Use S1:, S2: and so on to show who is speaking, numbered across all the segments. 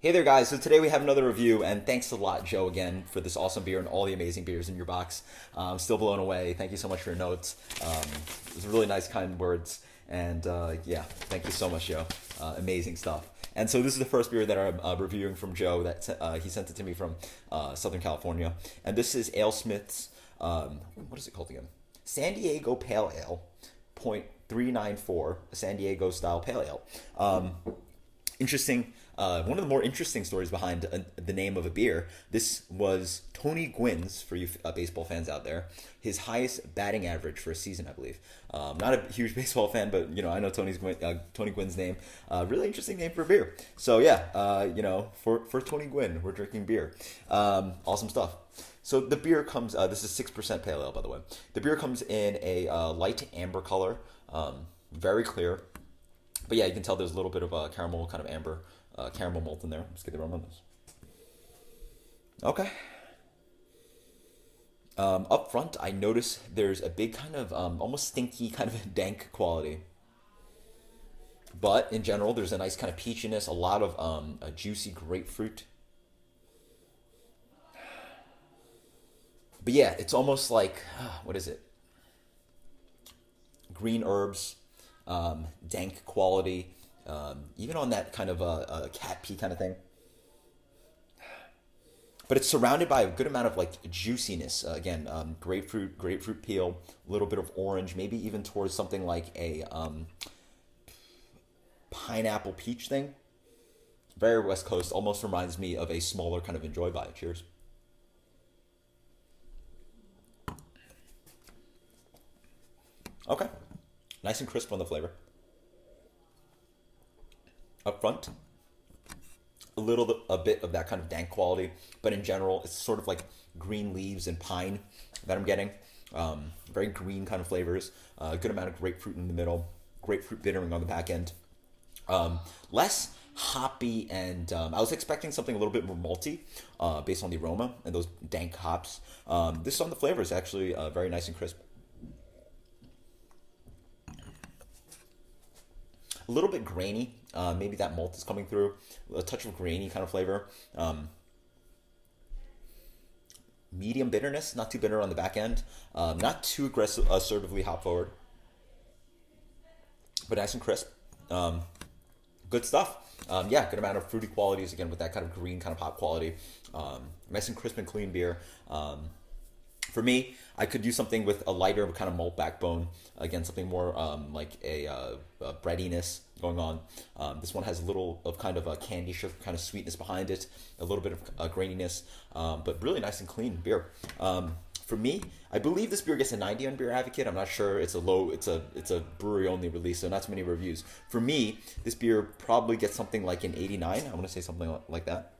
S1: Hey there, guys. So today we have another review, and thanks a lot, Joe, again, for this awesome beer and all the amazing beers in your box. I'm still blown away. Thank you so much for your notes. It was really nice, kind words, and yeah, thank you so much, Joe. Amazing stuff. And so this is the first beer that I'm reviewing from Joe. That he sent it to me from Southern California, and this is AleSmith's. What is it called again? San Diego Pale Ale, 0.394, San Diego style pale ale. Interesting. One of the more interesting stories behind the name of a beer. This was Tony Gwynn's, for you baseball fans out there, his highest batting average for a season, I believe. Not a huge baseball fan, but I know Tony Gwynn's name. Really interesting name for a beer. So yeah, for Tony Gwynn, we're drinking beer. Awesome stuff. So the beer comes. This is 6% pale ale, by the way. The beer comes in a light amber color, very clear. But yeah, you can tell there's a little bit of a caramel, kind of amber, caramel malt in there. Let's get the aroma on this. Okay. Up front, I notice there's a big kind of almost stinky, kind of dank quality. But in general, there's a nice kind of peachiness, a lot of a juicy grapefruit. But yeah, it's almost like, what is it? Green herbs, dank quality, even on that kind of a cat pee kind of thing. But it's surrounded by a good amount of like juiciness. Again, grapefruit peel, a little bit of orange, maybe even towards something like a pineapple peach thing. Very West Coast. Almost reminds me of a smaller kind of Enjoy by. Cheers. Okay. Nice and crisp on the flavor. Up front, a bit of that kind of dank quality, but in general, it's sort of like green leaves and pine that I'm getting. Very green kind of flavors. A good amount of grapefruit in the middle. Grapefruit bittering on the back end. Less hoppy, and I was expecting something a little bit more malty based on the aroma and those dank hops. This on the flavor is actually very nice and crisp. A little bit grainy. Maybe that malt is coming through. A touch of grainy kind of flavor. Medium bitterness, not too bitter on the back end. Not too aggressive, assertively hop forward. But nice and crisp. Good stuff. Yeah, good amount of fruity qualities again with that kind of green kind of hop quality. Nice and crisp and clean beer. For me, I could use something with a lighter kind of malt backbone. Again, something more like a breadiness going on. This one has a little of kind of a candy sugar kind of sweetness behind it, a little bit of graininess, but really nice and clean beer. For me, I believe this beer gets a 90 on Beer Advocate. I'm not sure. It's a brewery only release, so not too many reviews. For me, this beer probably gets something like an 89. I want to say something like that.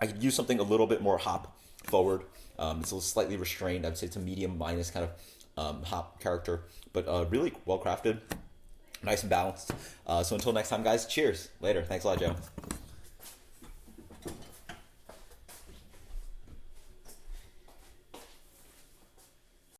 S1: I could use something a little bit more hop forward. It's a slightly restrained. I'd say it's a medium minus kind of hop character, but really well crafted, nice and balanced. So until next time, guys, cheers. Later. Thanks a lot, Joe.